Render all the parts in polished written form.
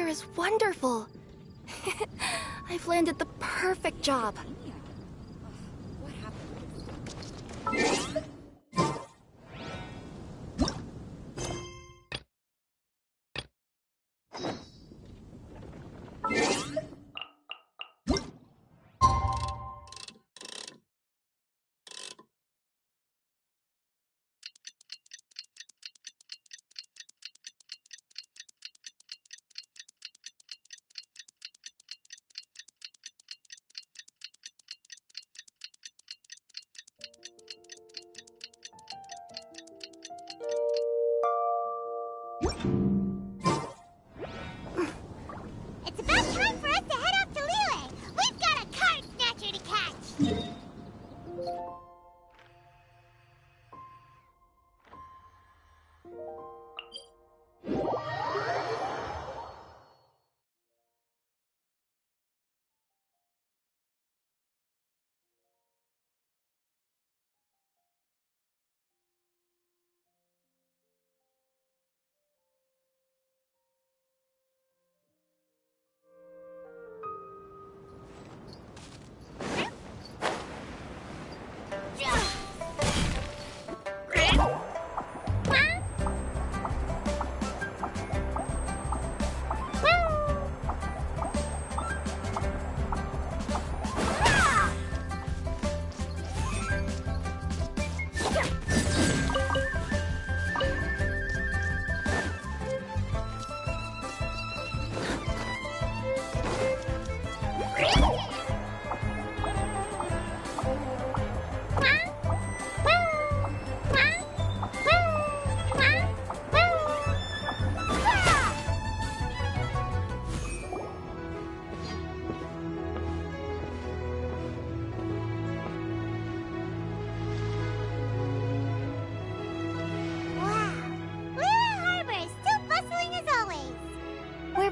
here is wonderful. I've landed the perfect job. What happened? It's about time for us to head off to Liyue. We've got a card snatcher to catch.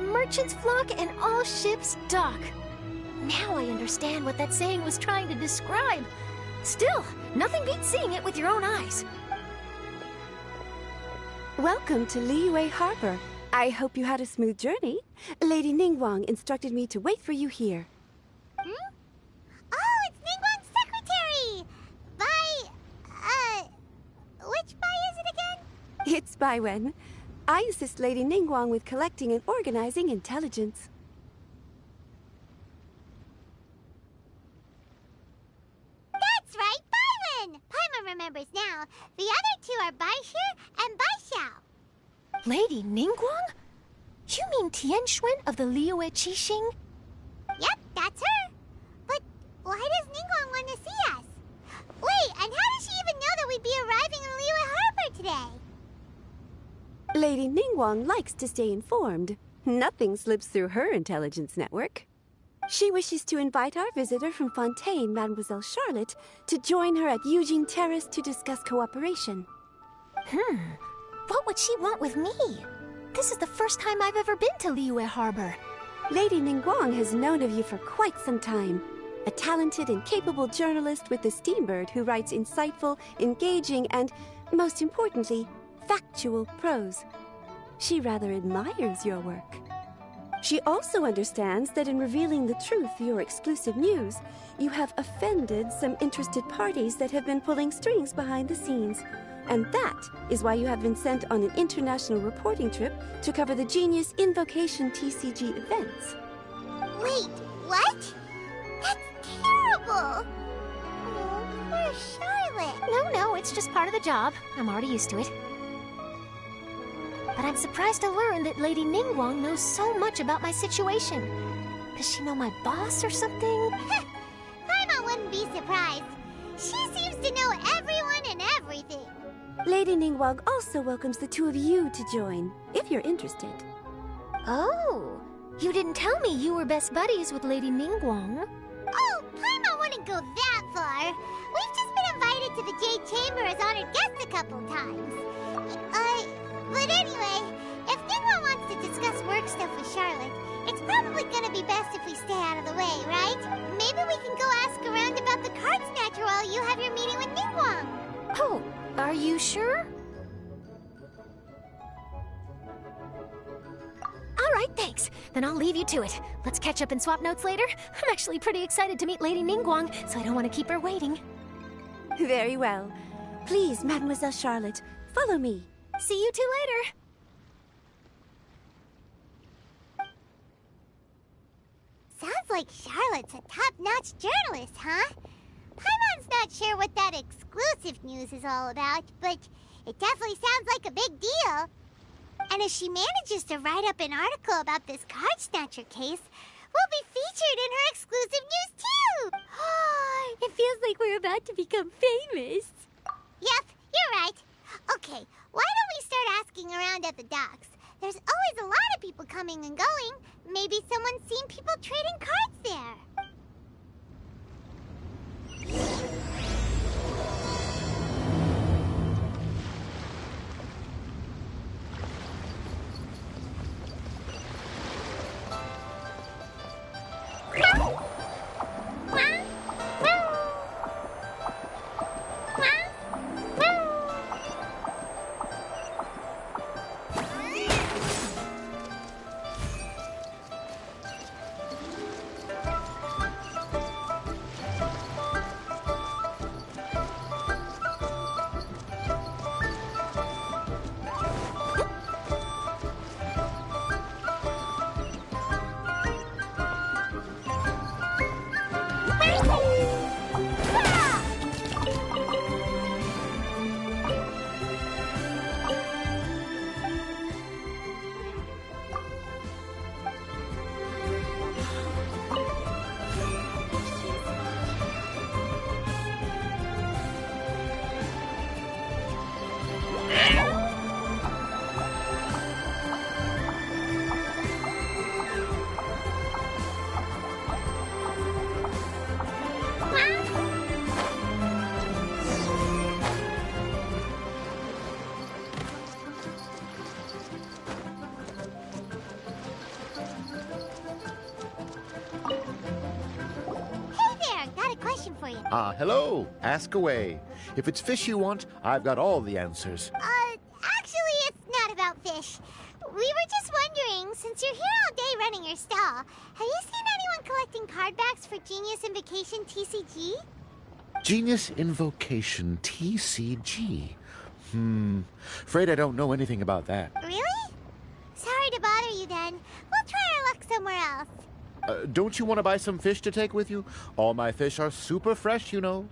Merchants flock and all ships dock. Now I understand what that saying was trying to describe. Still, nothing beats seeing it with your own eyes. Welcome to Liyue Harbor. I hope you had a smooth journey. Lady Ningguang instructed me to wait for you here. Hmm? Oh, it's Ningguang's secretary! Which Bai is it again? It's Bai Wen. I assist Lady Ningguang with collecting and organizing intelligence. That's right, Baiwen! Paimon remembers now. The other two are Baishir and Baishao. Lady Ningguang? You mean Tianxuan of the Liyue Qixing? Yep, that's her. But why does Ningguang want to see us? Wait, and how does she even know that we'd be arriving in Liyue Harbor today? Lady Ningguang likes to stay informed. Nothing slips through her intelligence network. She wishes to invite our visitor from Fontaine, Mademoiselle Charlotte, to join her at Eugene Terrace to discuss cooperation. What would she want with me? This is the first time I've ever been to Liyue Harbor. Lady Ningguang has known of you for quite some time. A talented and capable journalist with the Steambird who writes insightful, engaging, and, most importantly, factual prose. She rather admires your work. She also understands that in revealing the truth through your exclusive news, you have offended some interested parties that have been pulling strings behind the scenes. And that is why you have been sent on an international reporting trip to cover the Genius Invocation TCG events. Wait, what? That's terrible! Oh, poor Charlotte. No, it's just part of the job. I'm already used to it. But I'm surprised to learn that Lady Ningguang knows so much about my situation. Does she know my boss or something? Paimon wouldn't be surprised. She seems to know everyone and everything. Lady Ningguang also welcomes the two of you to join, if you're interested. Oh, you didn't tell me you were best buddies with Lady Ningguang. Oh, Paimon wouldn't go that far. We've just been invited to the Jade Chamber as honored guests a couple times. But anyway, if Ningguang wants to discuss work stuff with Charlotte, it's probably gonna be best if we stay out of the way, right? Maybe we can go ask around about the card snatcher while you have your meeting with Ningguang. Oh, are you sure? All right, thanks. Then I'll leave you to it. Let's catch up and swap notes later. I'm actually pretty excited to meet Lady Ningguang, so I don't want to keep her waiting. Very well. Please, Mademoiselle Charlotte, follow me. See you two later. Sounds like Charlotte's a top-notch journalist, huh? Paimon's not sure what that exclusive news is all about, but it definitely sounds like a big deal. And if she manages to write up an article about this card snatcher case, we'll be featured in her exclusive news too! It feels like we're about to become famous. Yep, you're right. Okay, why don't we start asking around at the docks? There's always a lot of people coming and going. Maybe someone's seen people trading cards there. Hello. Ask away. If it's fish you want, I've got all the answers. Actually, it's not about fish. We were just wondering, since you're here all day running your stall, have you seen anyone collecting card backs for Genius Invocation TCG? Genius Invocation TCG. Afraid I don't know anything about that. Really? Sorry to bother you then. We'll try our luck somewhere else. Don't you want to buy some fish to take with you? All my fish are super fresh, you know.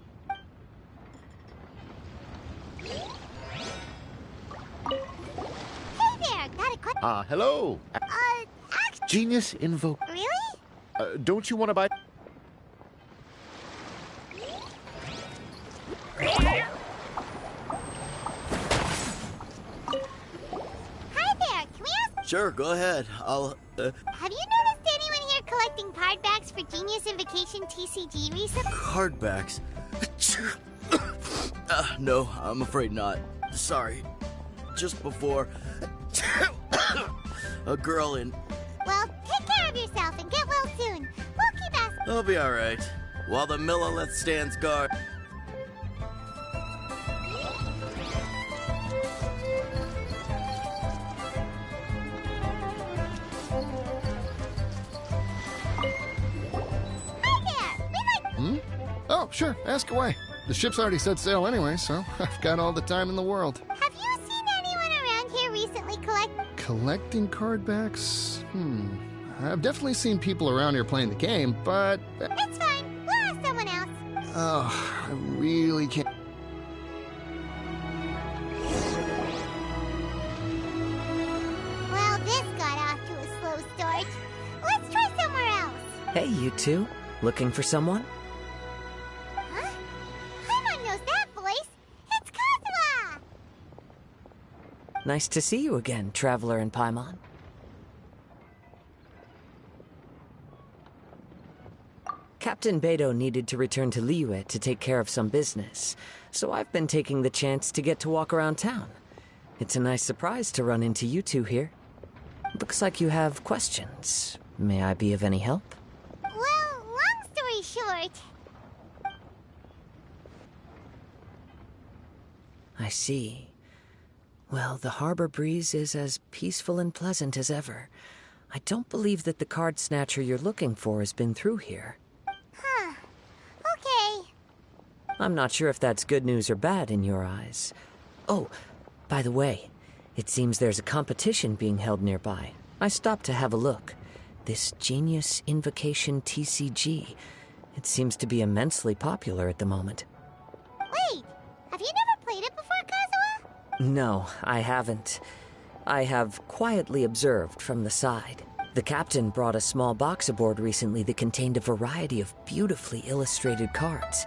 Hey there, got a question. Hello. Genius Invoke. Really? Don't you want to buy... Hi there, can we ask... Sure, go ahead. Have you noticed anyone here collecting card backs for Genius Invocation TCG recently? Card backs? No, I'm afraid not. Sorry. Just before... a girl in... Well, take care of yourself and get well soon. We'll keep asking. I'll be alright. While the Millilith stands guard... Oh, sure, ask away. The ship's already set sail anyway, so I've got all the time in the world. Have you seen anyone around here recently collecting card backs? I've definitely seen people around here playing the game, but... It's fine. We'll ask someone else. Oh, I really can't... Well, this got off to a slow start. Let's try somewhere else. Hey, you two. Looking for someone? Huh? Paimon knows that voice. It's Kazuha! Nice to see you again, Traveler and Paimon. Captain Beidou needed to return to Liyue to take care of some business, so I've been taking the chance to get to walk around town. It's a nice surprise to run into you two here. Looks like you have questions. May I be of any help? Well, long story short... I see. Well, the harbor breeze is as peaceful and pleasant as ever. I don't believe that the card snatcher you're looking for has been through here. Huh. Okay. I'm not sure if that's good news or bad in your eyes. Oh, by the way, it seems there's a competition being held nearby. I stopped to have a look. This Genius Invocation TCG. It seems to be immensely popular at the moment. Wait, have you never played it before, Kazuha? No, I haven't. I have quietly observed from the side. The captain brought a small box aboard recently that contained a variety of beautifully illustrated cards.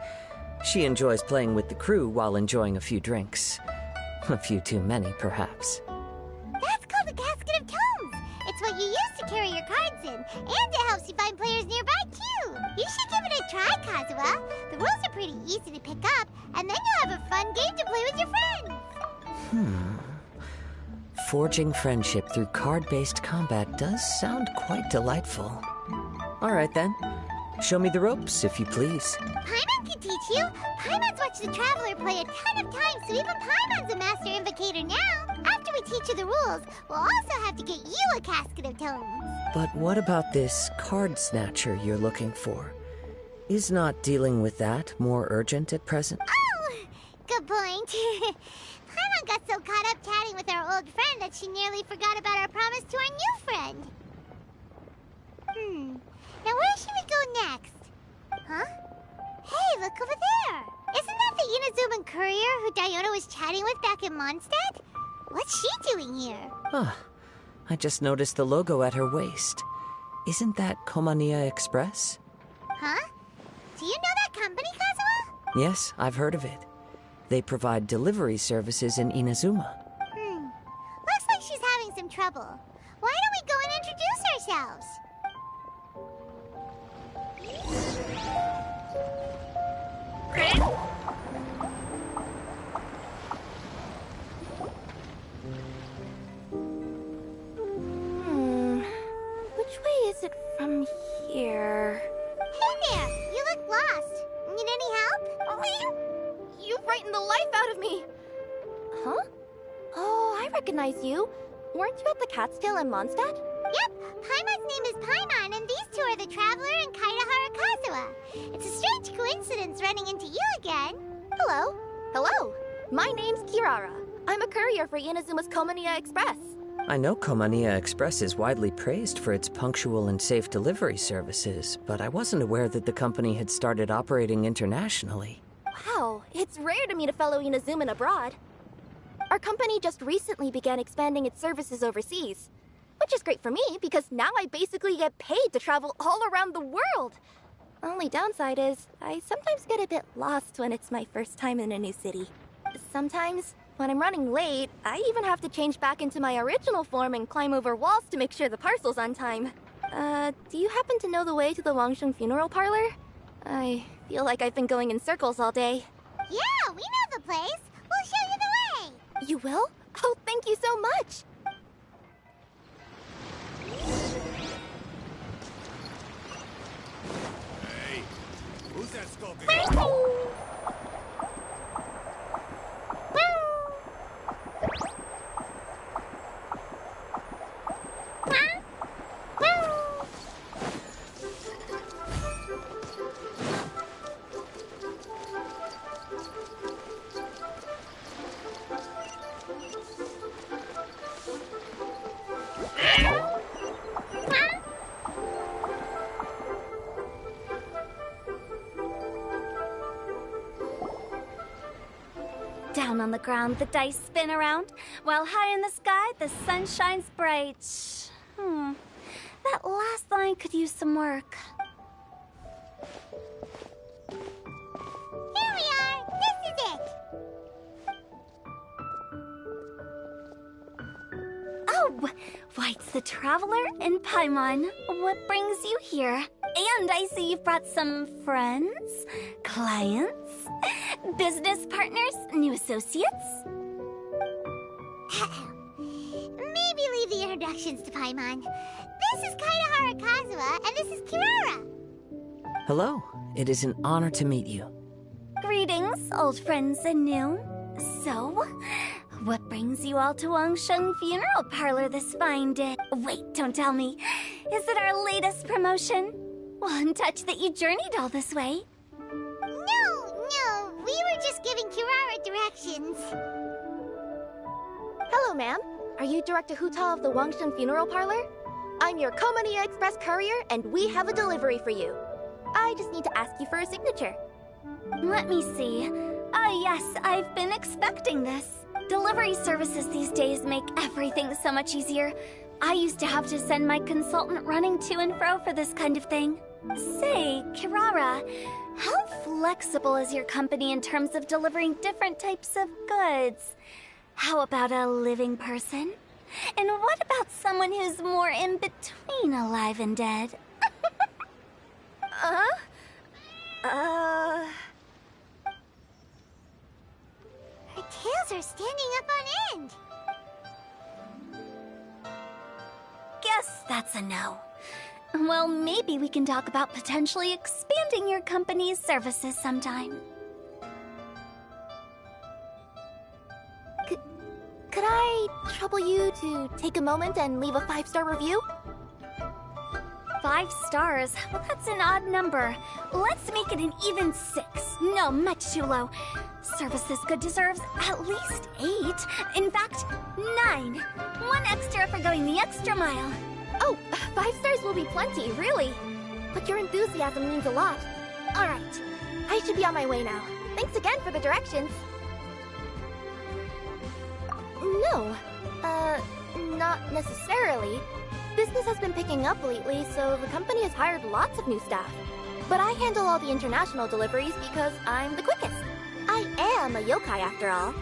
She enjoys playing with the crew while enjoying a few drinks. A few too many, perhaps. That's called a casket of tomes. It's what you use to carry your cards in, and it helps you find players nearby, too. You should give it a try, Kazuha. The rules are pretty easy to pick up, and then you'll have a fun game to play with your friends. Forging friendship through card-based combat does sound quite delightful. All right, then. Show me the ropes, if you please. Paimon can teach you. Paimon's watched the Traveler play a ton of times, so even Paimon's a master invocator now. After we teach you the rules, we'll also have to get you a casket of tomes. But what about this card snatcher you're looking for? Is not dealing with that more urgent at present? Oh, good point. Paimon got so caught up chatting with our old friend that she nearly forgot about our promise to our new friend. Now where should we go next? Huh? Hey, look over there! Isn't that the Inazuman courier who Diona was chatting with back in Mondstadt? What's she doing here? Huh. I just noticed the logo at her waist. Isn't that Komania Express? Huh? Do you know that company, Kazuha? Yes, I've heard of it. They provide delivery services in Inazuma. Looks like she's having some trouble. Why don't we go and introduce ourselves? Which way is it from here? Hey there! You look lost. Need any help? You frightened the life out of me! Huh? Oh, I recognize you. Weren't you at the Catskill in Mondstadt? Yep, Paimon's name is Paimon, and these two are the Traveler and Kaitahara Kazuha. It's a strange coincidence running into you again. Hello. Hello. My name's Kirara. I'm a courier for Inazuma's Komania Express. I know Komania Express is widely praised for its punctual and safe delivery services, but I wasn't aware that the company had started operating internationally. Wow, it's rare to meet a fellow Inazuman abroad. Our company just recently began expanding its services overseas. Which is great for me, because now I basically get paid to travel all around the world. Only downside is, I sometimes get a bit lost when it's my first time in a new city. Sometimes, when I'm running late, I even have to change back into my original form and climb over walls to make sure the parcel's on time. Do you happen to know the way to the Wangsheng funeral parlor? I feel like I've been going in circles all day. Yeah, we know the place. We'll show you the way. You will? Oh, thank you so much! Hey, who's that skulking? Down on the ground, the dice spin around, while high in the sky, the sun shines bright. That last line could use some work. Here we are. This is it. Oh, White's the Traveler and Paimon. What brings you here? And I see you've brought some friends, clients, business partners, new associates. Maybe leave the introductions to Paimon. This is Kaitahara Kazuha, and this is Kirara. Hello. It is an honor to meet you. Greetings, old friends and new. So, What brings you all to Wangsheng Funeral Parlor this fine day? Wait, don't tell me. Is it our latest promotion? Well, I'm touched that you journeyed all this way. No, we were just giving Kirara directions. Hello, ma'am. Are you Director Huta of the Wangshen Funeral Parlor? I'm your Komania Express courier, and we have a delivery for you. I just need to ask you for a signature. Let me see. Yes, I've been expecting this. Delivery services these days make everything so much easier. I used to have to send my consultant running to and fro for this kind of thing. Say, Kirara, how flexible is your company in terms of delivering different types of goods? How about a living person? And what about someone who's more in between alive and dead? Her tails are standing up on end. Guess that's a no. Well, maybe we can talk about potentially expanding your company's services sometime. Could I trouble you to take a moment and leave a 5-star review? 5 stars? Well, that's an odd number. Let's make it an even 6. No, much too low. Service this good deserves at least 8. In fact, 9. 1 extra for going the extra mile. Oh, 5 stars will be plenty, really. But your enthusiasm means a lot. All right, I should be on my way now. Thanks again for the directions. No, not necessarily. Business has been picking up lately, so the company has hired lots of new staff. But I handle all the international deliveries because I'm the quickest. I am a yokai after all.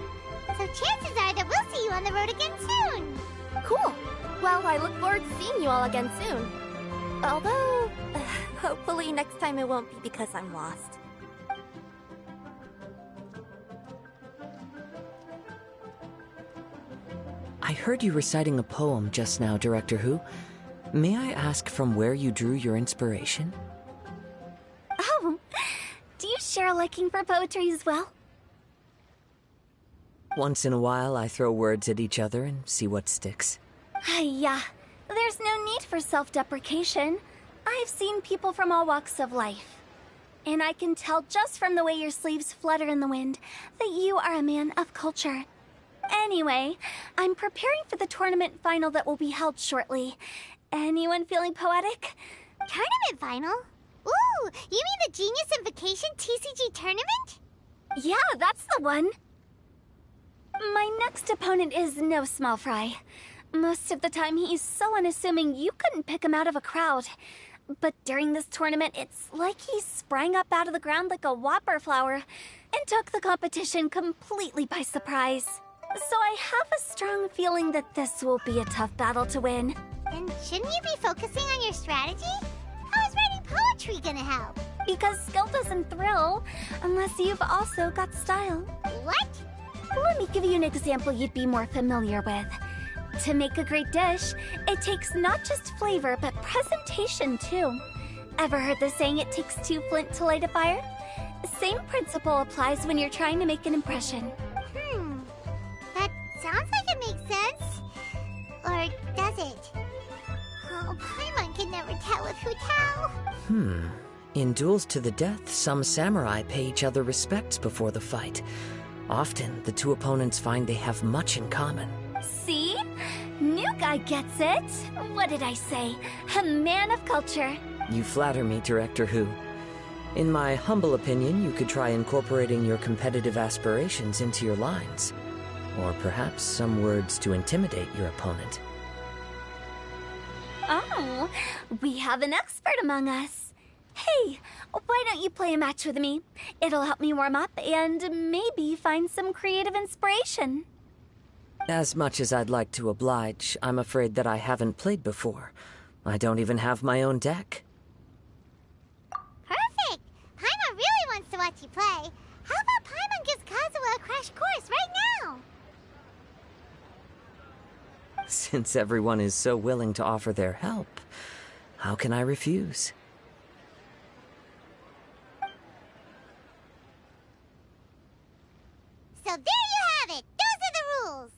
So chances are that we'll see you on the road again soon. Cool. Well, I look forward to seeing you all again soon. Although, hopefully next time it won't be because I'm lost. I heard you reciting a poem just now, Director Who. May I ask from where you drew your inspiration? Oh, do you share a liking for poetry as well? Once in a while, I throw words at each other and see what sticks. Yeah, there's no need for self-deprecation. I've seen people from all walks of life. And I can tell just from the way your sleeves flutter in the wind that you are a man of culture. Anyway, I'm preparing for the tournament final that will be held shortly. Anyone feeling poetic? Tournament final? Ooh, you mean the Genius Invocation TCG tournament? Yeah, that's the one. My next opponent is no small fry. Most of the time he's so unassuming you couldn't pick him out of a crowd. But during this tournament, it's like he sprang up out of the ground like a whopper flower and took the competition completely by surprise. So I have a strong feeling that this will be a tough battle to win. Then shouldn't you be focusing on your strategy? How is writing poetry gonna help? Because skill doesn't thrill unless you've also got style. What? Let me give you an example you'd be more familiar with. To make a great dish, it takes not just flavor, but presentation too. Ever heard the saying, it takes 2 flint to light a fire? Same principle applies when you're trying to make an impression. That sounds like it makes sense. Or does it? Oh, Paimon can never tell with Hutao. In duels to the death, some samurai pay each other respects before the fight. Often, the two opponents find they have much in common. See? New guy gets it. What did I say? A man of culture. You flatter me, Director Who. In my humble opinion, you could try incorporating your competitive aspirations into your lines. Or perhaps some words to intimidate your opponent. Oh, we have an expert among us. Hey, why don't you play a match with me? It'll help me warm up and maybe find some creative inspiration. As much as I'd like to oblige, I'm afraid that I haven't played before. I don't even have my own deck. Perfect! Paimon really wants to watch you play. How about Paimon gives Kazuha a crash course right now? Since everyone is so willing to offer their help, how can I refuse? So there you have it! Those are the rules!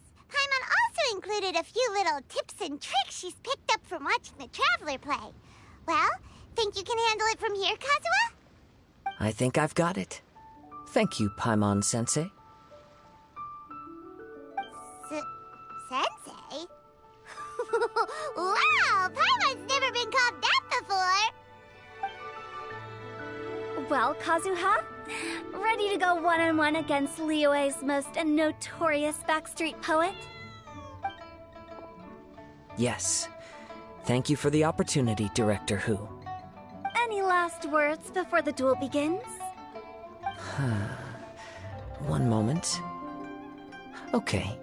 included a few little tips and tricks she's picked up from watching the Traveler play. Well, think you can handle it from here, Kazuha? I think I've got it. Thank you, Paimon-sensei. Sensei? Wow, Paimon's never been called that before! Well, Kazuha, ready to go one-on-one against Liyue's most notorious backstreet poet? Yes. Thank you for the opportunity, Director Hu. Any last words before the duel begins? One moment. Okay.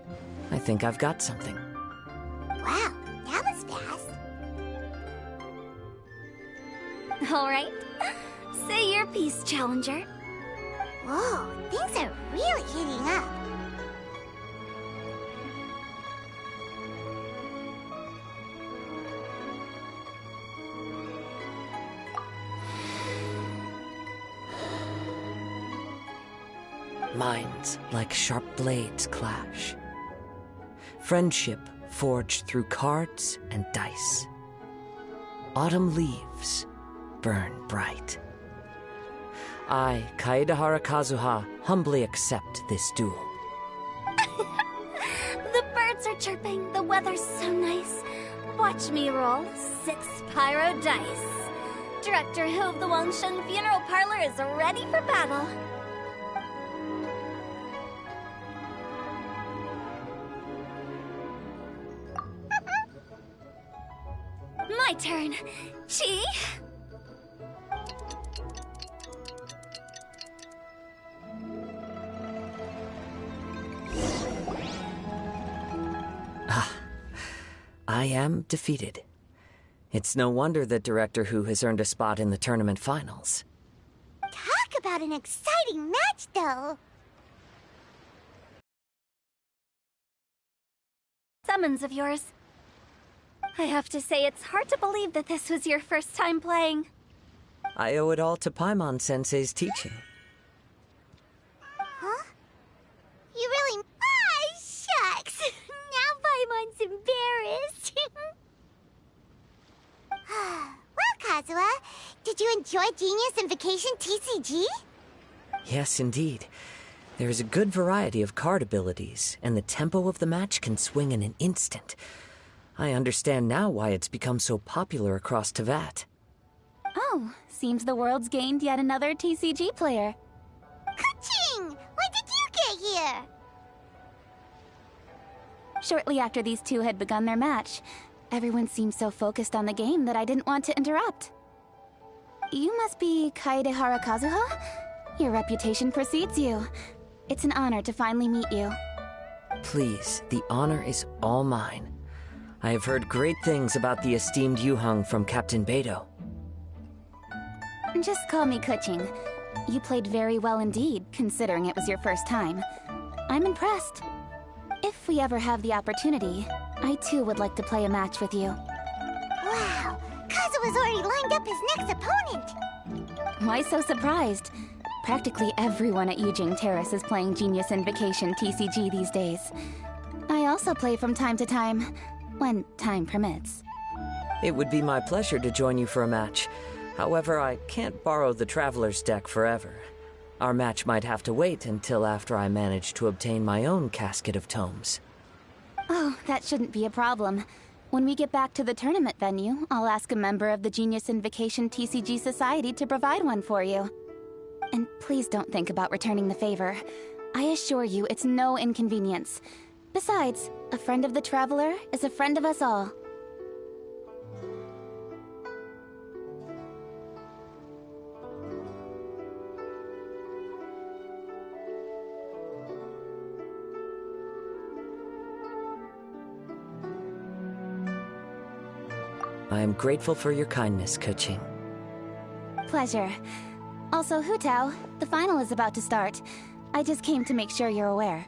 I think I've got something. Wow, that was fast. All right. Say your piece, Challenger. Whoa, things are really heating up. Minds like sharp blades clash. Friendship forged through cards and dice. Autumn leaves burn bright. I, Kaedahara Kazuha, humbly accept this duel. The birds are chirping, the weather's so nice. Watch me roll 6 pyro dice. Director Hu of the Wangsheng Funeral Parlor is ready for battle. My turn. Chi? I am defeated. It's no wonder that Director Hu has earned a spot in the tournament finals. Talk about an exciting match, though. Summons of yours. I have to say, it's hard to believe that this was your first time playing. I owe it all to Paimon-sensei's teaching. Huh? You really... Ah, shucks! Now Paimon's embarrassed. Well, Kazuha, did you enjoy Genius Invocation TCG? Yes, indeed. There is a good variety of card abilities, and the tempo of the match can swing in an instant. I understand now why it's become so popular across Teyvat. Oh, seems the world's gained yet another TCG player. Ka-ching! When did you get here? Shortly after these two had begun their match, everyone seemed so focused on the game that I didn't want to interrupt. You must be Kaedehara Kazuha? Your reputation precedes you. It's an honor to finally meet you. Please, the honor is all mine. I have heard great things about the esteemed Yuheng from Captain Beidou. Just call me Kuching. You played very well indeed, considering it was your first time. I'm impressed. If we ever have the opportunity, I too would like to play a match with you. Wow, Kazuha's already lined up his next opponent. Why so surprised? Practically everyone at Yujing Terrace is playing Genius Invocation TCG these days. I also play from time to time, when time permits. It would be my pleasure to join you for a match. However, I can't borrow the Traveler's deck forever. Our match might have to wait until after I manage to obtain my own casket of tomes. Oh, that shouldn't be a problem. When we get back to the tournament venue, I'll ask a member of the Genius Invocation TCG Society to provide one for you. And please don't think about returning the favor. I assure you it's no inconvenience. Besides, a friend of the Traveler is a friend of us all. I am grateful for your kindness, Kuching. Pleasure. Also, Hutao, the final is about to start. I just came to make sure you're aware.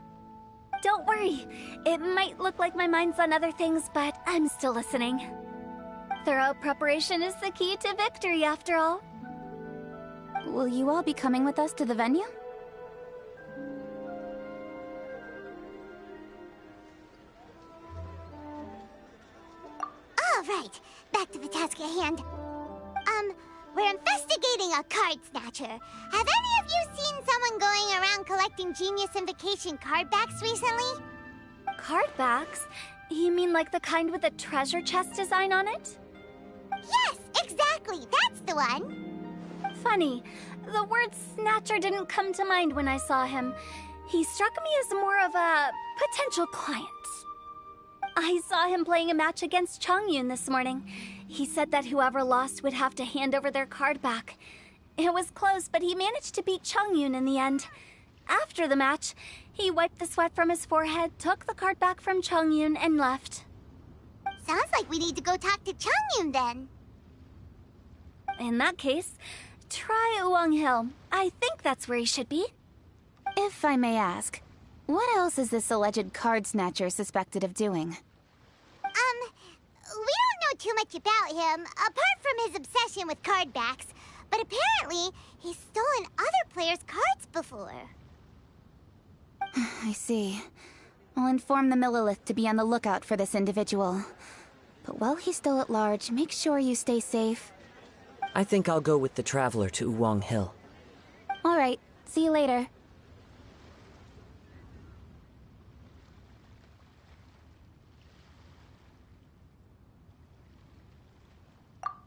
Don't worry. It might look like my mind's on other things, but I'm still listening. Thorough preparation is the key to victory, after all. Will you all be coming with us to the venue? Alright, back to the task at hand. We're investigating a card snatcher. Have any of you seen someone going around collecting Genius Invocation card backs recently? Card backs? You mean like the kind with the treasure chest design on it? Yes, exactly, that's the one. Funny, the word snatcher didn't come to mind when I saw him. He struck me as more of a potential client. I saw him playing a match against Chongyun this morning. He said that whoever lost would have to hand over their card back. It was close, but he managed to beat Chongyun in the end. After the match, he wiped the sweat from his forehead, took the card back from Chongyun, and left. Sounds like we need to go talk to Chongyun then. In that case, try Uwang Hill. I think that's where he should be. If I may ask, what else is this alleged card snatcher suspected of doing? We don't know too much about him, apart from his obsession with card backs. But apparently, he's stolen other players' cards before. I see. I'll inform the Millilith to be on the lookout for this individual. But while he's still at large, make sure you stay safe. I think I'll go with the Traveler to Uwang Hill. All right, see you later.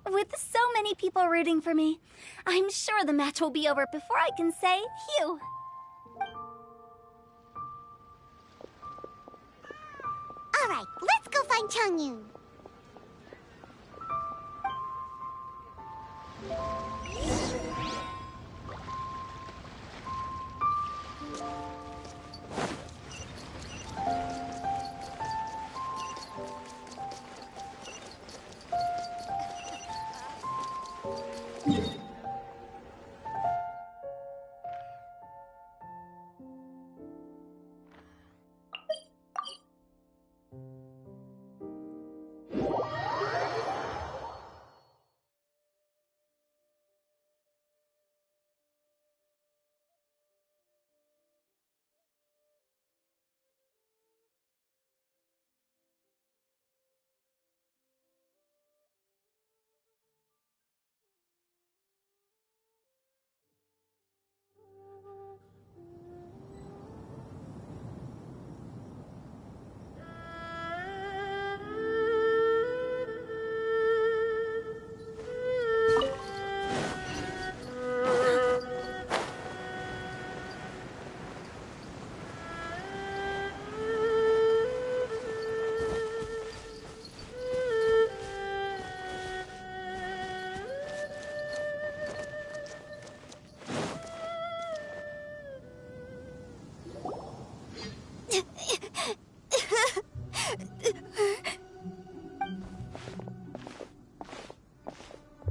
With so many people rooting for me, I'm sure the match will be over before I can say phew. Alright, let's go find Chongyun.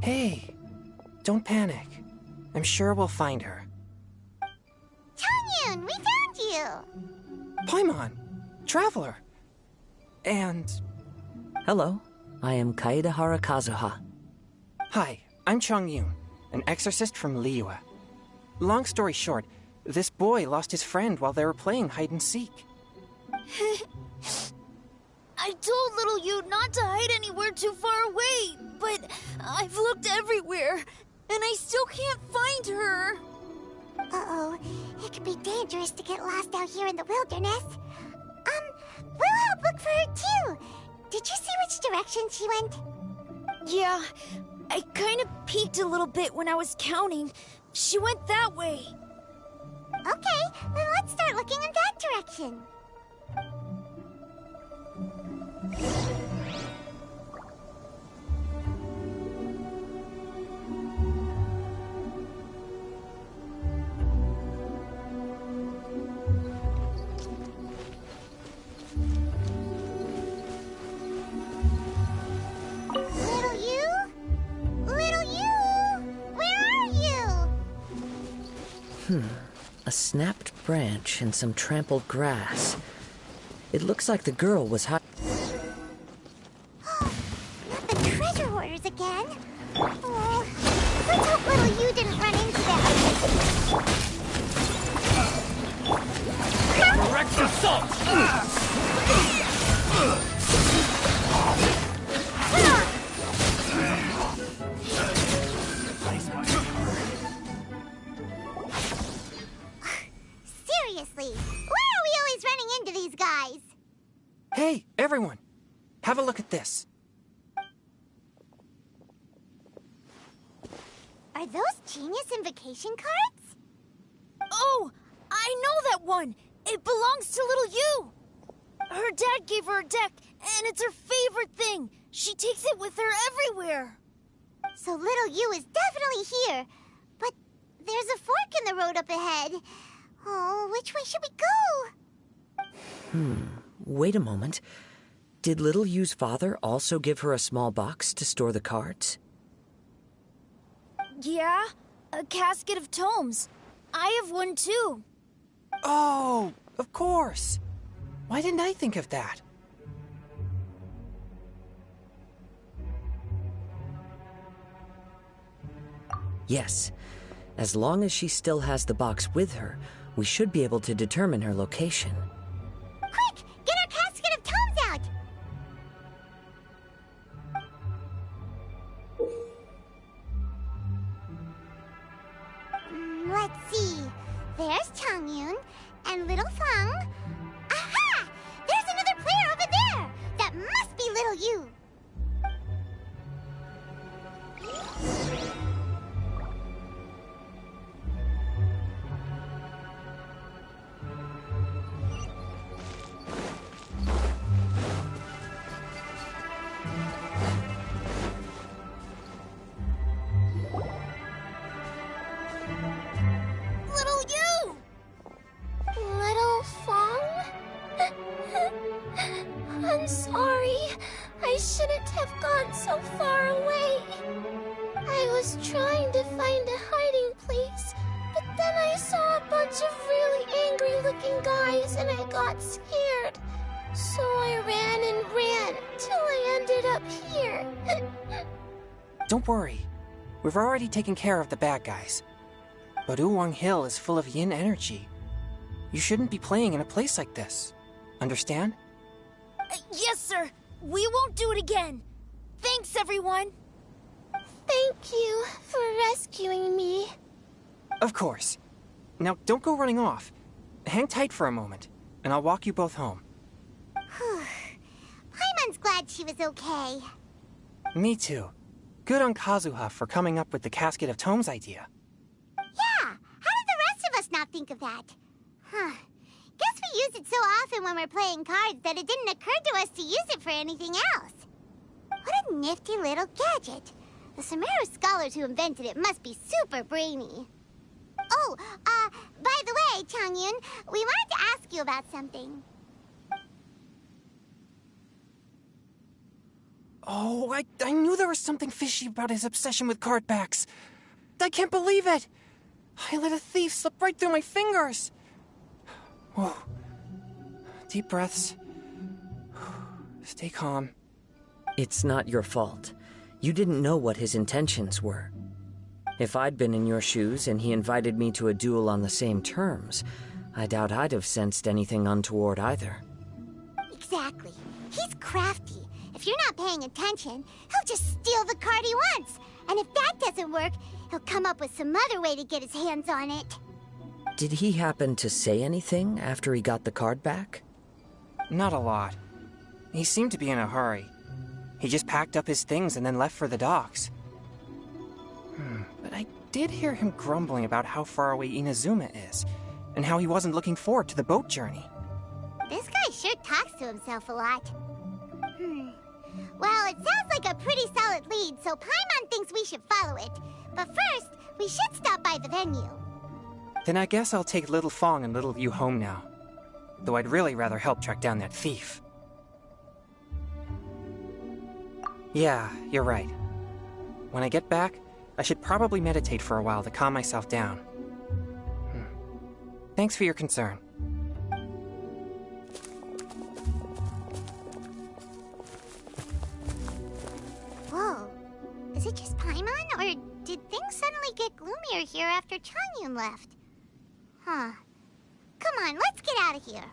Hey, don't panic. I'm sure we'll find her. Chongyun, we found you! Paimon, Traveler, and... Hello, I am Kaedahara Kazuha. Hi, I'm Chongyun, an exorcist from Liyue. Long story short, this boy lost his friend while they were playing hide-and-seek. I told little you not to hide anywhere too far away, but I've looked everywhere, and I still can't find her. Uh-oh, it could be dangerous to get lost out here in the wilderness. We'll help look for her too. Did you see which direction she went? Yeah, I kind of peeked a little bit when I was counting. She went that way. Okay, then let's start looking in that direction. A snapped branch and some trampled grass. It looks like the girl was hiding. Not the treasure hoarders again. Oh, let's hope little you didn't run into them. Direct assault! Seriously, why are we always running into these guys? Hey, everyone! Have a look at this. Are those Genius Invocation cards? Oh, I know that one! It belongs to little you! Her dad gave her a deck, and it's her favorite thing. She takes it with her everywhere. So little you is definitely here. But there's a fork in the road up ahead. Oh, which way should we go? Wait a moment. Did Little Yu's father also give her a small box to store the cards? Yeah, a casket of tomes. I have one too. Oh, of course. Why didn't I think of that? Yes. As long as she still has the box with her, we should be able to determine her location. Quick! Get our casket of tomes out! Let's see. There's Changyun and Little Fang. Aha! There's another player over there! That must be Little You. Little you! Little Fong? I'm sorry. I shouldn't have gone so far away. I was trying to find a hiding place, but then I saw a bunch of really angry-looking guys and I got scared. So I ran till I ended up here. Don't worry. We've already taken care of the bad guys. But Uwang Hill is full of yin energy. You shouldn't be playing in a place like this. Understand? Yes, sir. We won't do it again. Thanks, everyone. Thank you for rescuing me. Of course. Now, don't go running off. Hang tight for a moment, and I'll walk you both home. Paimon's glad she was okay. Me too. Good on Kazuha for coming up with the Casket of Tomes idea. Yeah, how did the rest of us not think of that? Huh. Guess we use it so often when we're playing cards that it didn't occur to us to use it for anything else. What a nifty little gadget. The Sumeru scholars who invented it must be super brainy. Oh, by the way, Changyun, we wanted to ask you about something. Oh, I knew there was something fishy about his obsession with card backs. I can't believe it! I let a thief slip right through my fingers! Whoa. Deep breaths. Stay calm. It's not your fault. You didn't know what his intentions were. If I'd been in your shoes and he invited me to a duel on the same terms, I doubt I'd have sensed anything untoward either. Exactly. He's crafty. If you're not paying attention, he'll just steal the card he wants. And if that doesn't work, he'll come up with some other way to get his hands on it. Did he happen to say anything after he got the card back? Not a lot. He seemed to be in a hurry. He just packed up his things and then left for the docks. But I did hear him grumbling about how far away Inazuma is, and how he wasn't looking forward to the boat journey. This guy sure talks to himself a lot. Well, it sounds like a pretty solid lead, so Paimon thinks we should follow it. But first, we should stop by the venue. Then I guess I'll take Little Fong and Little Yu home now. Though I'd really rather help track down that thief. Yeah, you're right. When I get back, I should probably meditate for a while to calm myself down. Thanks for your concern. Whoa. Is it just Paimon, or did things suddenly get gloomier here after Changyun left? Huh. Come on, let's get out of here.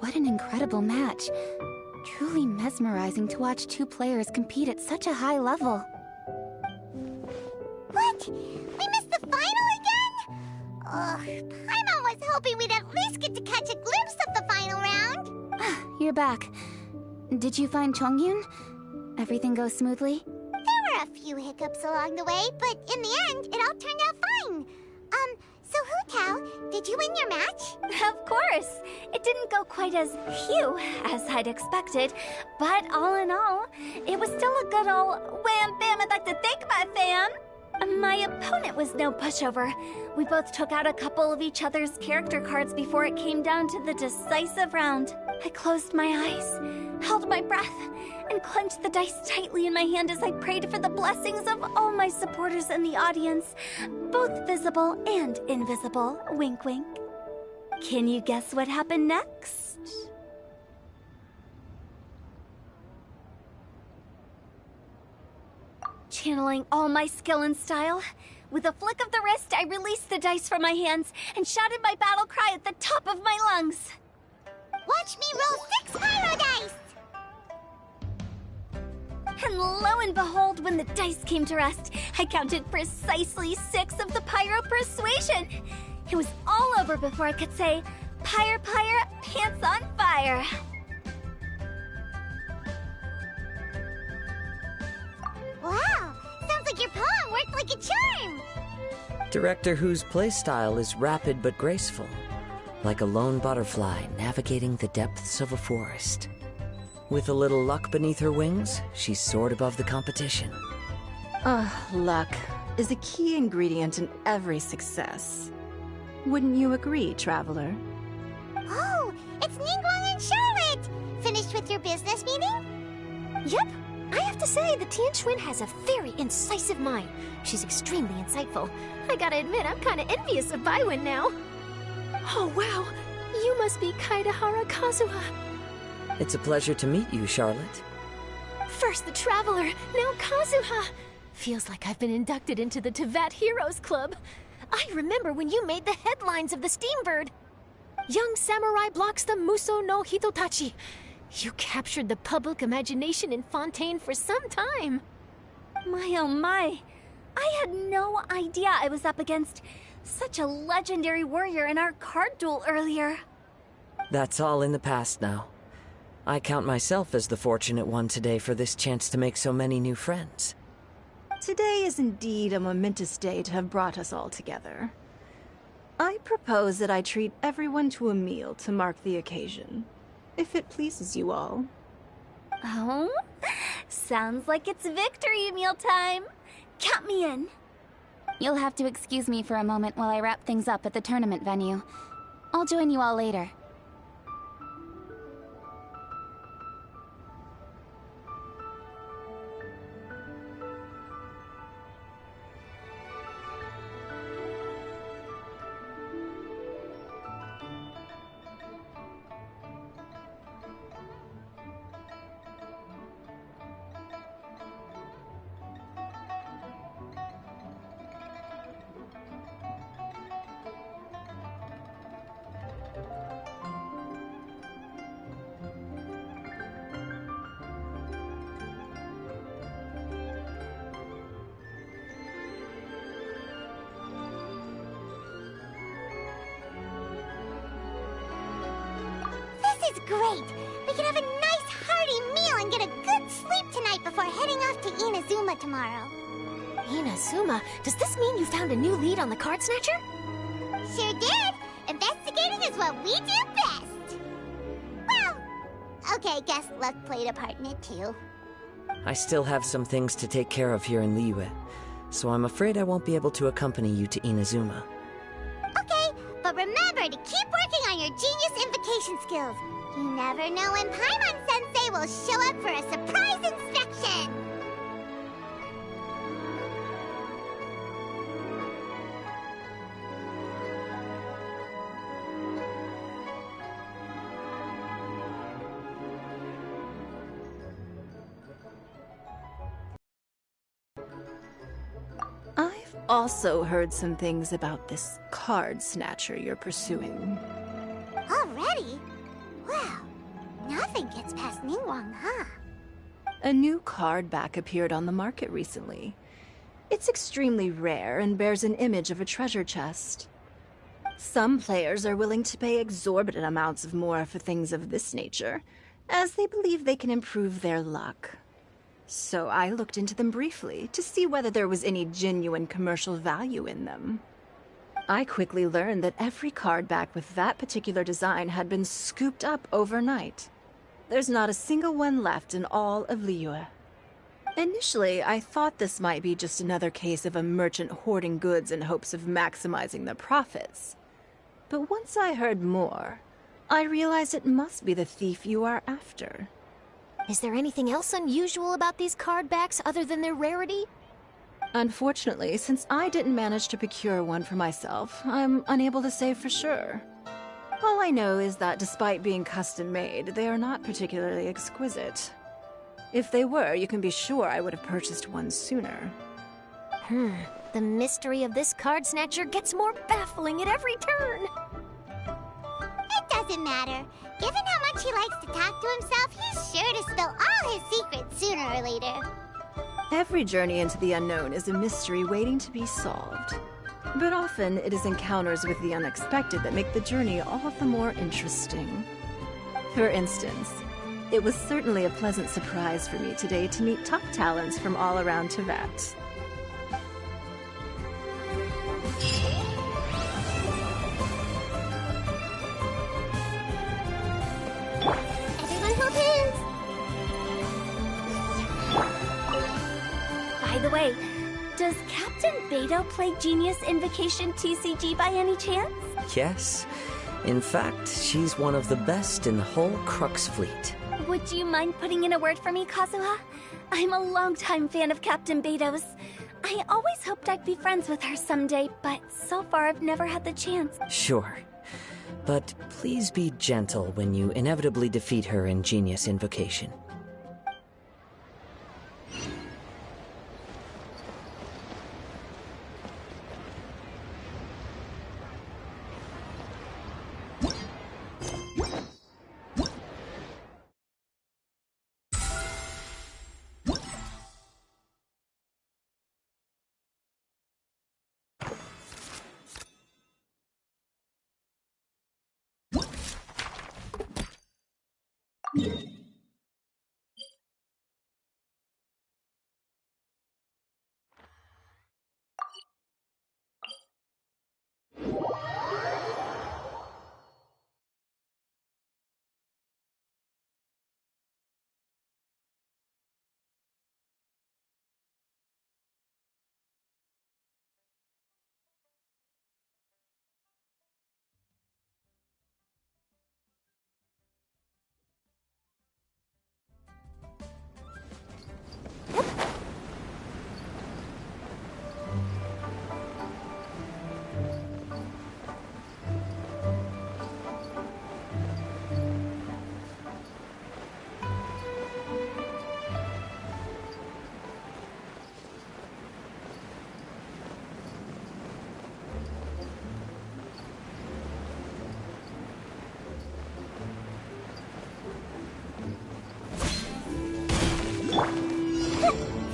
What an incredible match. Truly mesmerizing to watch two players compete at such a high level. What? We missed the final again? Ugh, Paimon was hoping we'd at least get to catch a glimpse of the final round. You're back. Did you find Chongyun? Everything go smoothly? There were a few hiccups along the way, but in the end, it all turned out fine. So Hu Tao, did you win your match? Of course! It didn't go quite as phew as I'd expected, but all in all, it was still a good old wham bam I'd like to thank my fam! My opponent was no pushover. We both took out a couple of each other's character cards before it came down to the decisive round. I closed my eyes, held my breath, and clenched the dice tightly in my hand as I prayed for the blessings of all my supporters in the audience, both visible and invisible. Wink, wink. Can you guess what happened next? Channeling all my skill and style, with a flick of the wrist, I released the dice from my hands and shouted my battle cry at the top of my lungs. Watch me roll 6 pyro dice! And lo and behold, when the dice came to rest, I counted precisely 6 of the pyro persuasion. It was all over before I could say, Pyre, pyre, pants on fire. Wow! Sounds like your poem worked like a charm! Director Hu's playstyle is rapid but graceful, like a lone butterfly navigating the depths of a forest. With a little luck beneath her wings, she soared above the competition. Luck is a key ingredient in every success. Wouldn't you agree, Traveler? Oh, it's Ningguang and Charlotte! Finished with your business meeting? Yep. I have to say, the Tianquan has a very incisive mind. She's extremely insightful. I gotta admit, I'm kinda envious of Baiwen now. Oh, wow. You must be Kaidahara Kazuha. It's a pleasure to meet you, Charlotte. First the Traveler, now Kazuha. Feels like I've been inducted into the Tevat Heroes Club. I remember when you made the headlines of the Steambird. Young samurai blocks the Muso no Hitotachi. You captured the public imagination in Fontaine for some time. My oh my. I had no idea I was up against such a legendary warrior in our card duel earlier. That's all in the past now. I count myself as the fortunate one today for this chance to make so many new friends. Today is indeed a momentous day to have brought us all together. I propose that I treat everyone to a meal to mark the occasion, if it pleases you all. Oh? Sounds like it's victory meal time. Count me in. You'll have to excuse me for a moment while I wrap things up at the tournament venue. I'll join you all later. This is great! We can have a nice hearty meal and get a good sleep tonight before heading off to Inazuma tomorrow. Inazuma, does this mean you found a new lead on the Card Snatcher? Sure did! Investigating is what we do best! Well, okay, guess luck played a part in it too. I still have some things to take care of here in Liyue, so I'm afraid I won't be able to accompany you to Inazuma. Okay, but remember to keep working on your genius invocation skills. You never know when Paimon-sensei will show up for a surprise inspection! I've also heard some things about this card snatcher you're pursuing. Already? Wow, nothing gets past Ningguang, huh? A new card back appeared on the market recently. It's extremely rare and bears an image of a treasure chest. Some players are willing to pay exorbitant amounts of more for things of this nature, as they believe they can improve their luck. So I looked into them briefly to see whether there was any genuine commercial value in them. I quickly learned that every card back with that particular design had been scooped up overnight. There's not a single one left in all of Liyue. Initially, I thought this might be just another case of a merchant hoarding goods in hopes of maximizing their profits. But once I heard more, I realized it must be the thief you are after. Is there anything else unusual about these card backs other than their rarity? Unfortunately, since I didn't manage to procure one for myself, I'm unable to say for sure. All I know is that despite being custom-made, they are not particularly exquisite. If they were, you can be sure I would have purchased one sooner. The mystery of this card snatcher gets more baffling at every turn. It doesn't matter. Given how much he likes to talk to himself, he's sure to spill all his secrets sooner or later. Every journey into the unknown is a mystery waiting to be solved. But often, it is encounters with the unexpected that make the journey all the more interesting. For instance, it was certainly a pleasant surprise for me today to meet top talents from all around Teyvat. Everyone hold hands! By the way, does Captain Beidou play Genius Invocation TCG by any chance? Yes. In fact, she's one of the best in the whole Crux fleet. Would you mind putting in a word for me, Kazuha? I'm a longtime fan of Captain Beidou's. I always hoped I'd be friends with her someday, but so far I've never had the chance. Sure. But please be gentle when you inevitably defeat her in Genius Invocation.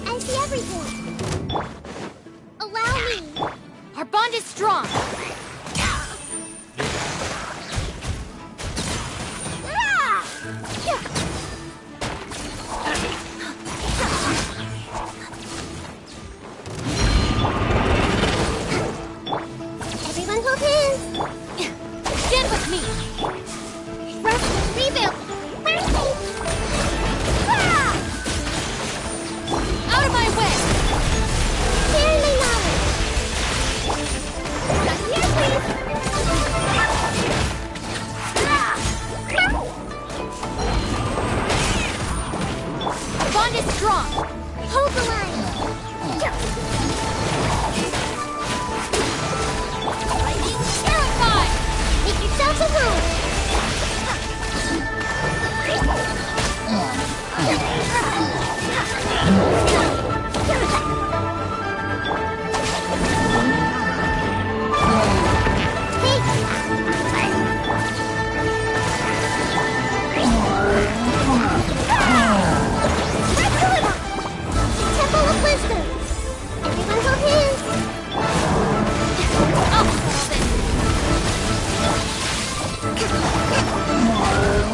I see everything. Allow me. Our bond is strong. Everyone hold hands. Stand with me. Rush, rebuild. Out of my way. Share my knowledge. Not here, Our bond is strong. hold the line. Lightning terrified. Make yourselves at home.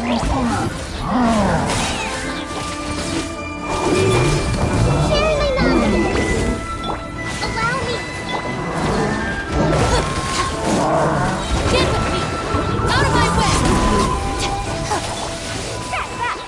Sharing my knowledge. Allow me. Get with me! Out of my way! Track back.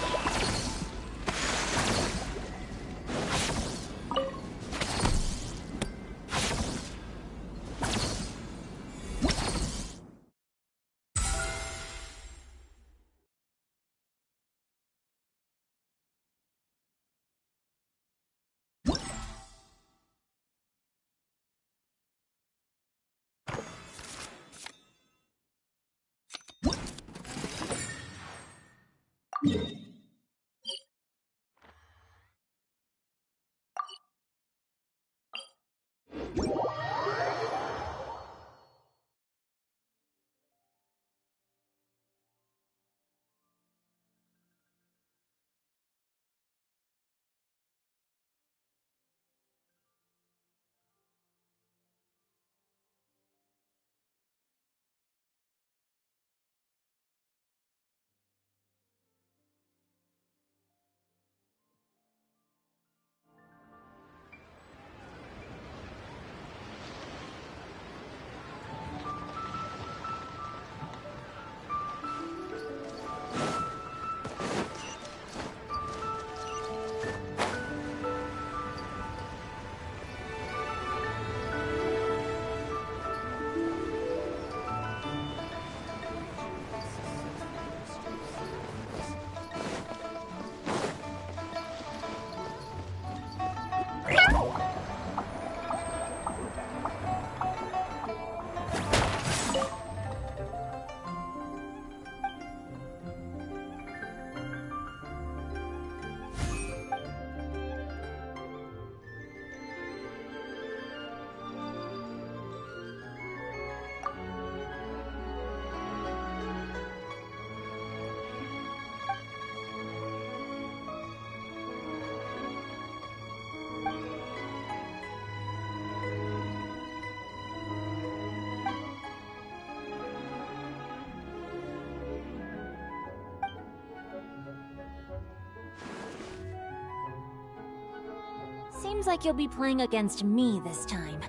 Seems like you'll be playing against me this time.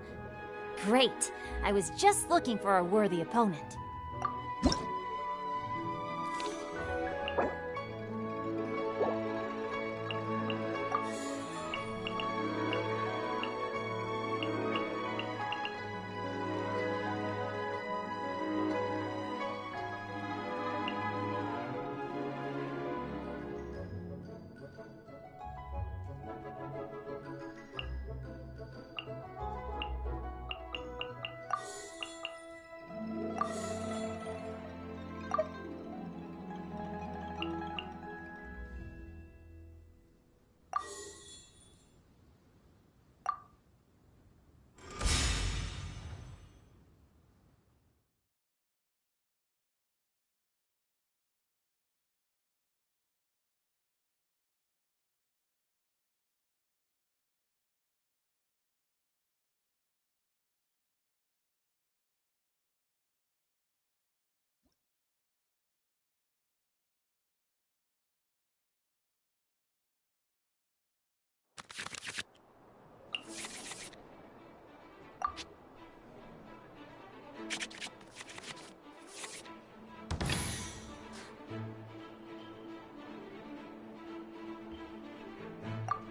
Great. I was just looking for a worthy opponent.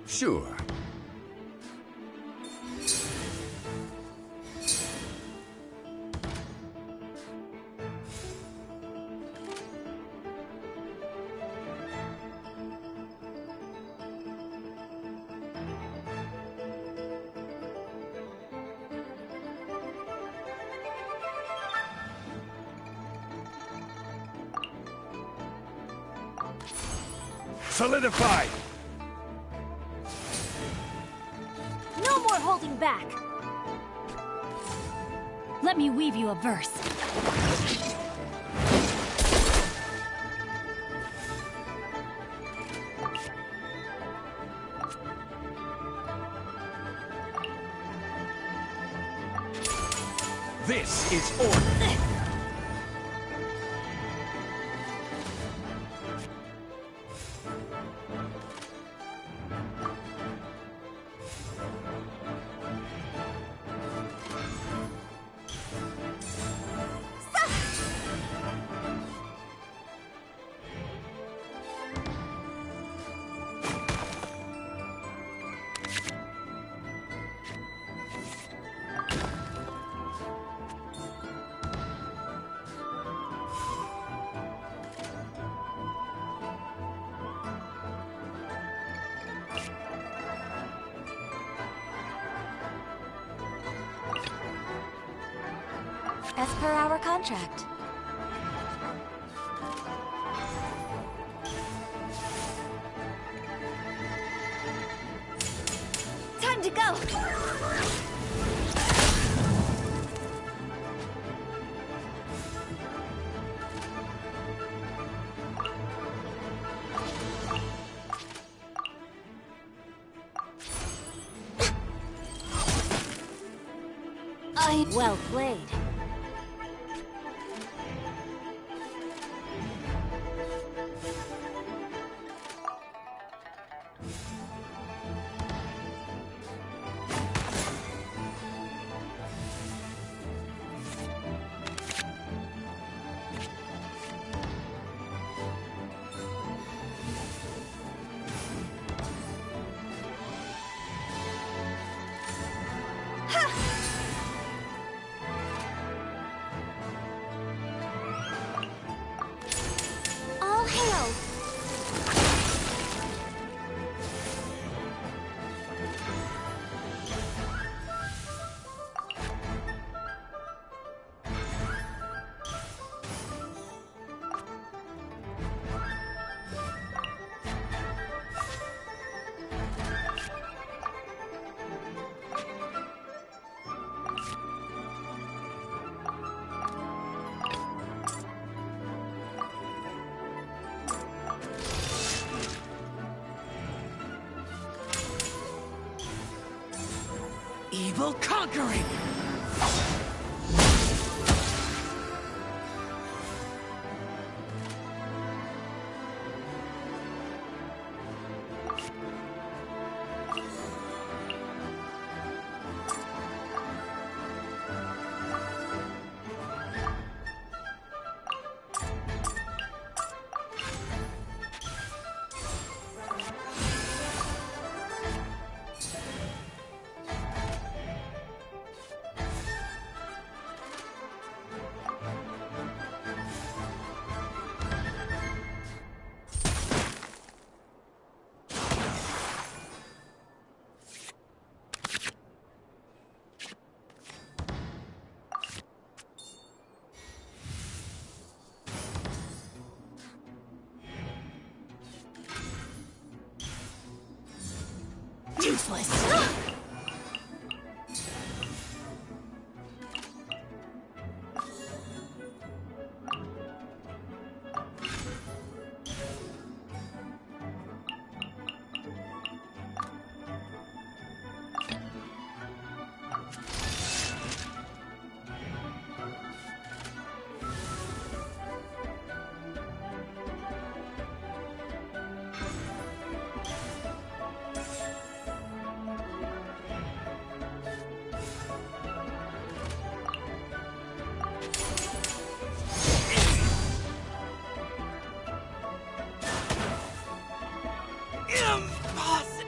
Sure. Solidify! No more holding back! Let me weave you a verse. This is order! as per our contract. Time to go! Well played. All hail! Evil conquering! Useless!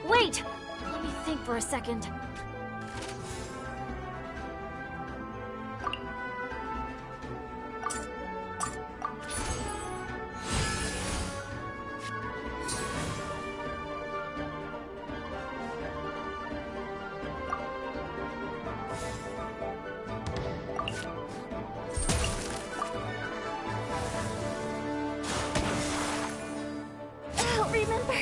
Wait! Let me think for a second. I'll remember.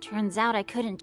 Turns out I couldn't.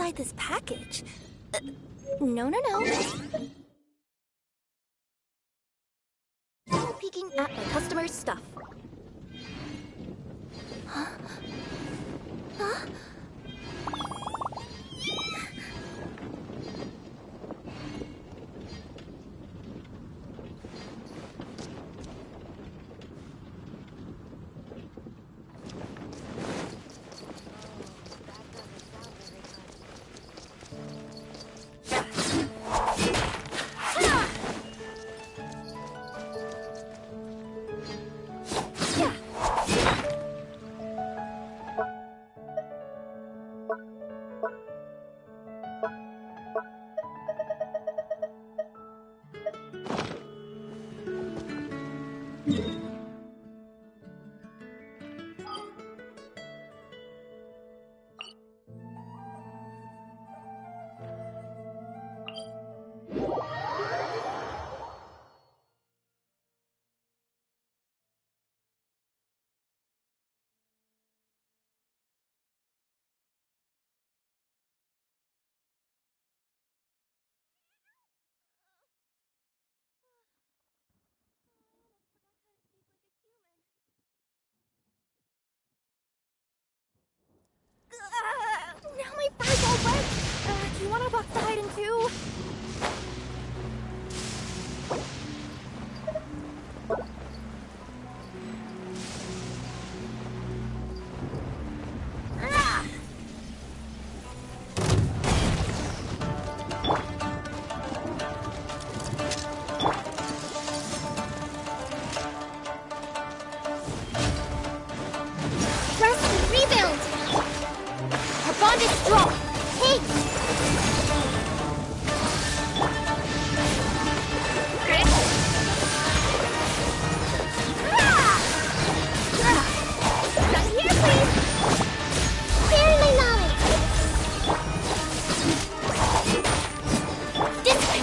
inside this package? No, no, no. Peeking at my customer's stuff. Huh? Huh? Now my fur's all wet. Do you want a box to hide in too? Rest and rebuild! Our bond is strong! Hey! Not here, please! Share my knowledge! This way!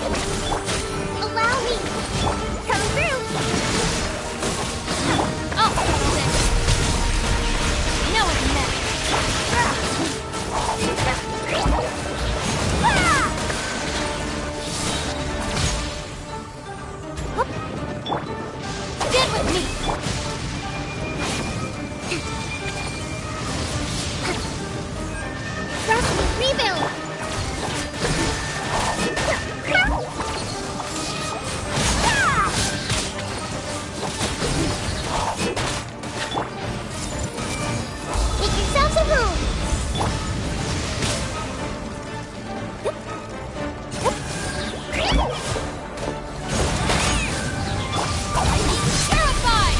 Allow me! Come through! Oh, this! You know what I meant! Stand with me! Trust me, rebuild! Make yourselves a room! Terrified!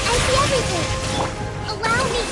I see everything! Allow me!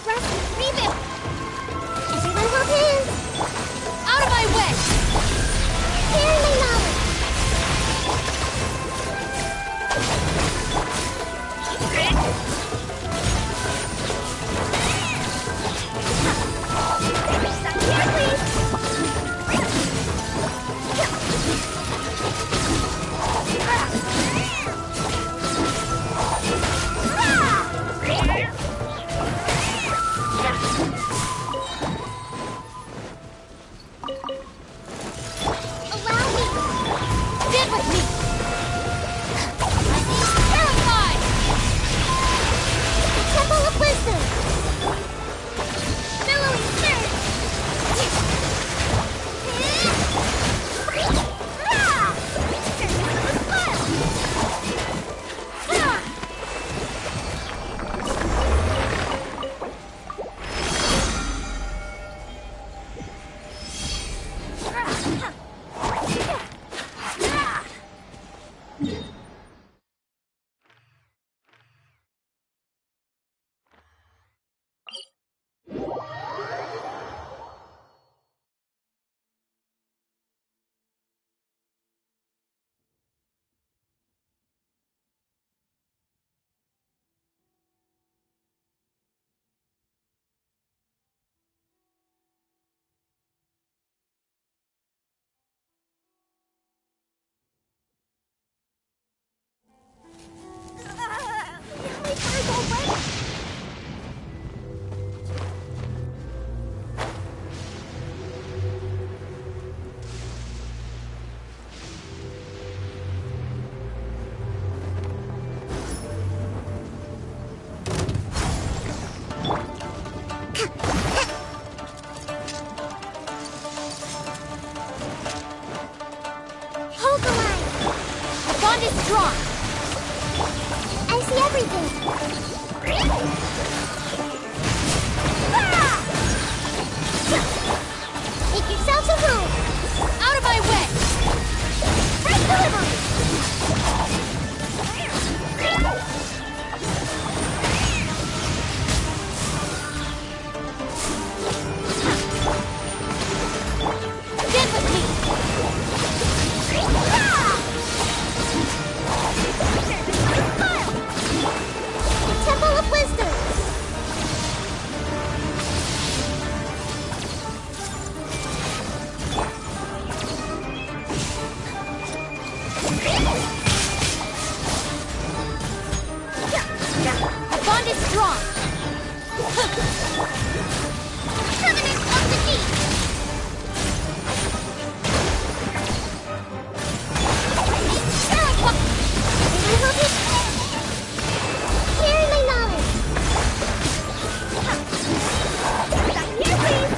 Russ, reboot! Everyone hold hands! Out of my way! Share my knowledge! Here, please! Allow me! Stand with me! Terrified! The Temple of Wisdom! Billowing Surge! My car's all wet! Hold the line! The bond is strong! I see everything! Ah! Make yourselves a home! Out of my way! Right delivery! Stand with me! Ah! The Temple of Wisdom! The bond is strong! Covenant of the Deep! Terrified! Share my knowledge! Here, please!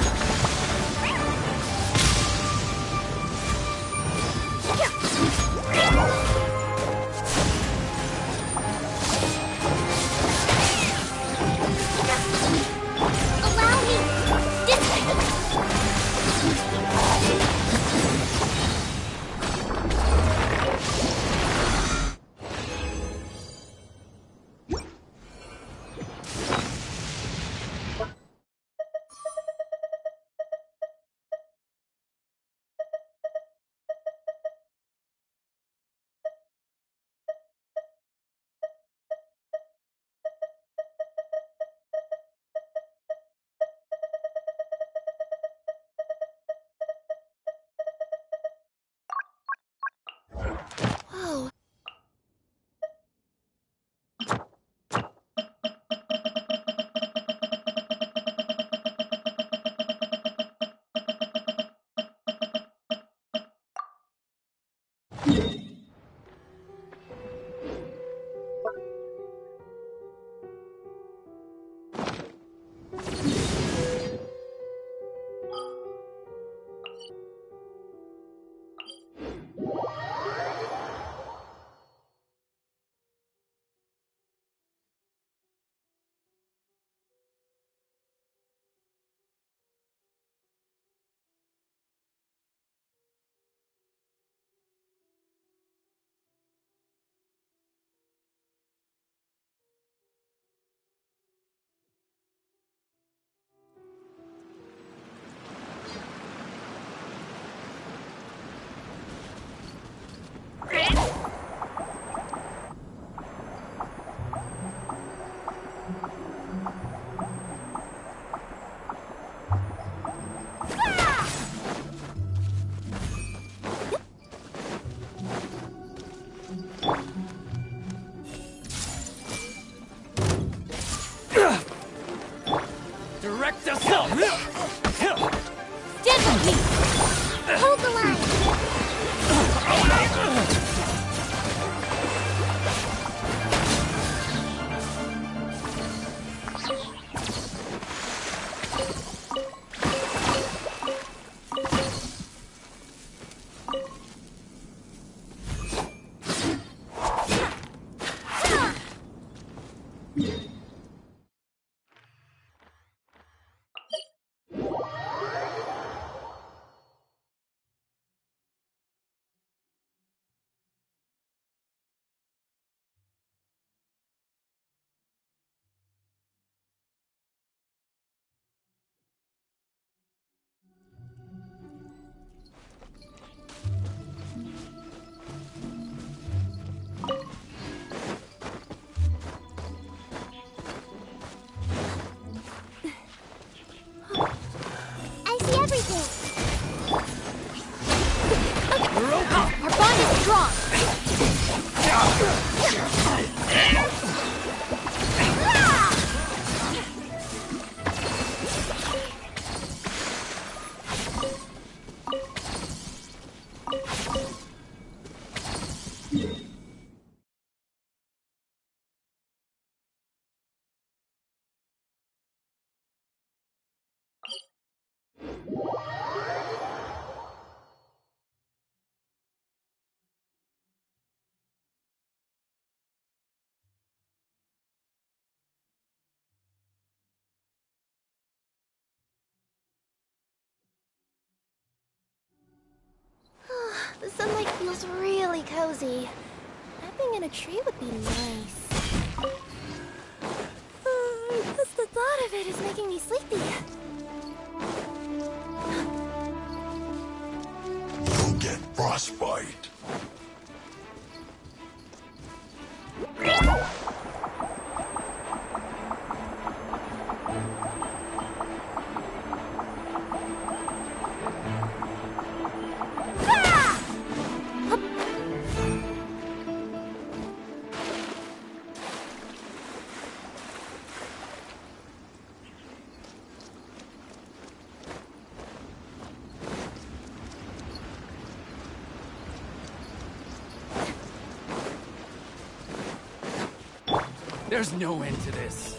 Stand with me! Hold the line! I see everything! Our bond is strong! The sunlight feels really cozy. Napping in a tree would be nice. Just the thought of it is making me sleepy. You'll get frostbite. There's no end to this.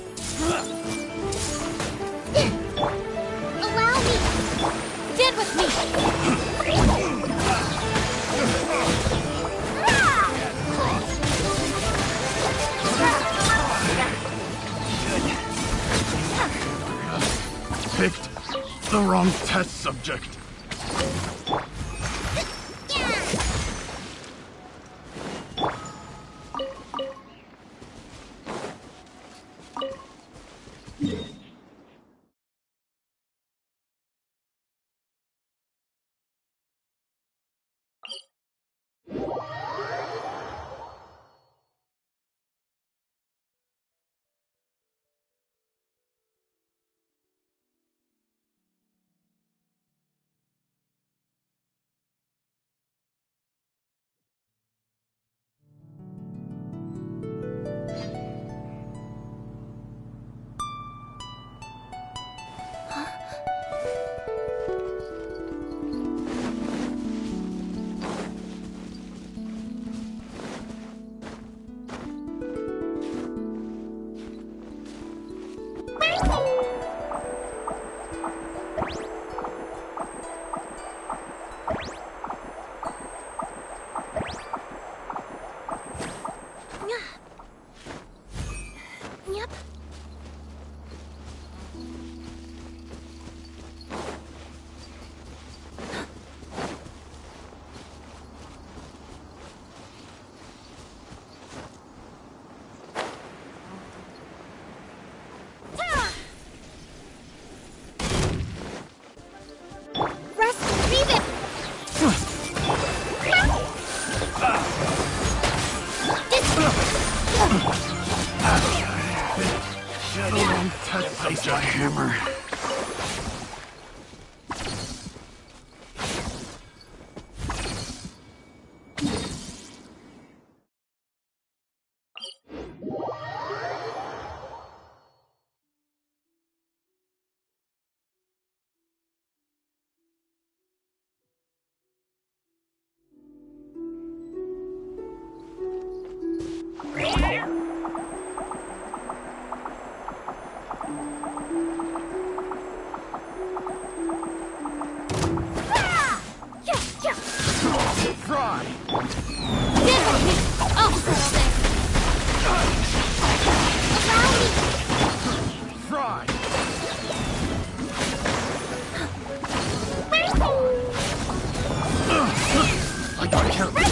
Allow me! Stand with me! Picked the wrong test subject. Yep. Rest, leave it! The wrong test subject. My hammer. Fry! I got him!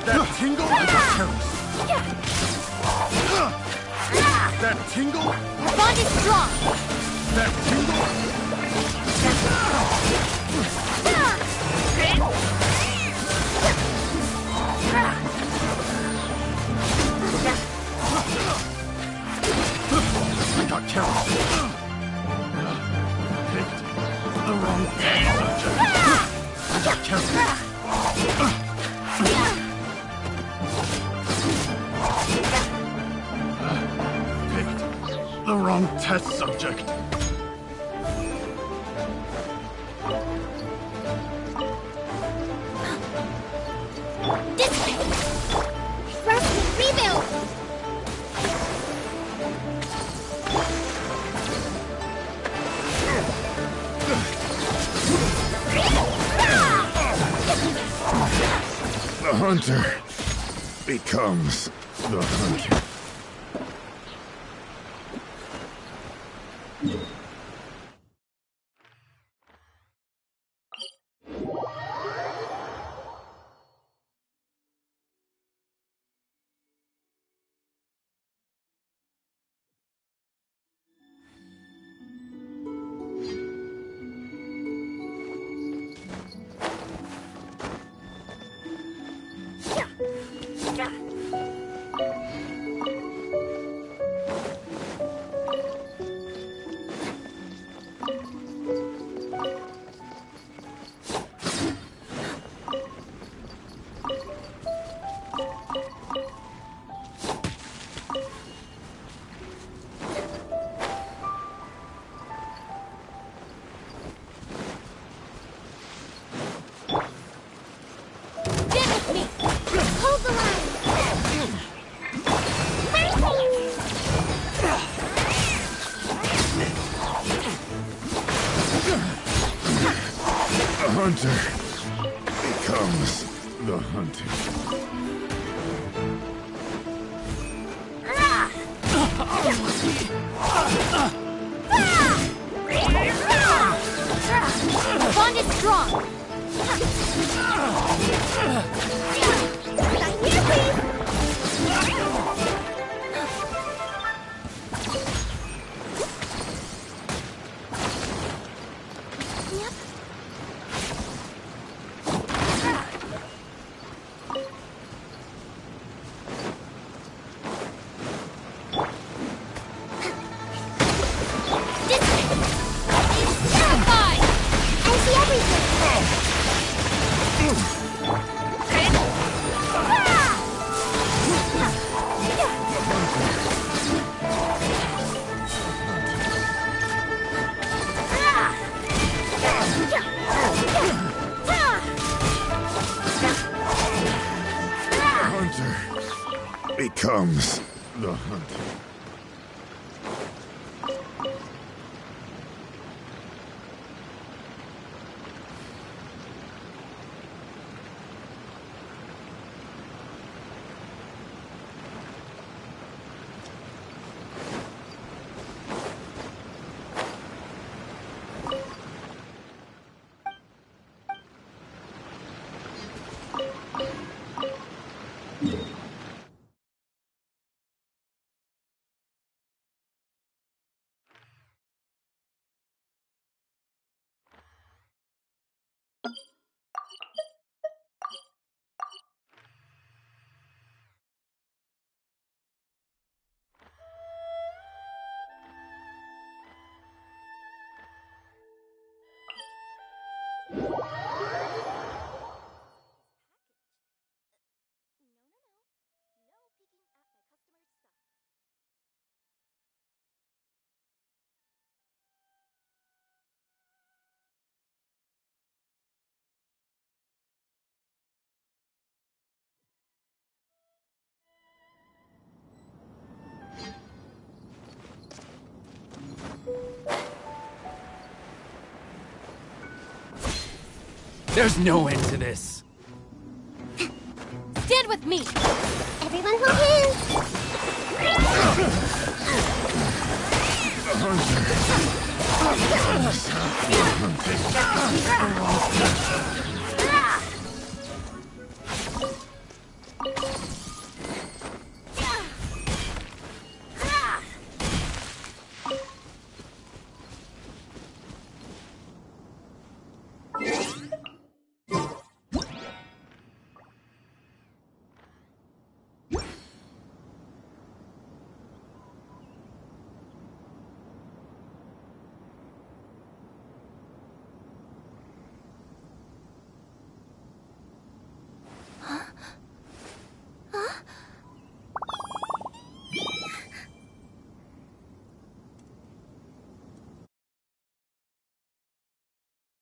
That tingle? That tingle? Our bond is strong. That tingle? I got careless. Picked the wrong subject. I got careless. Picked the wrong test subject. This way. Thrust rebuild. The hunter becomes the hunter. The hunter becomes the hunted. The bond is strong. Here, please. Becomes the hunter. There's no end to this. Stand with me! Everyone hold hands! The hunter.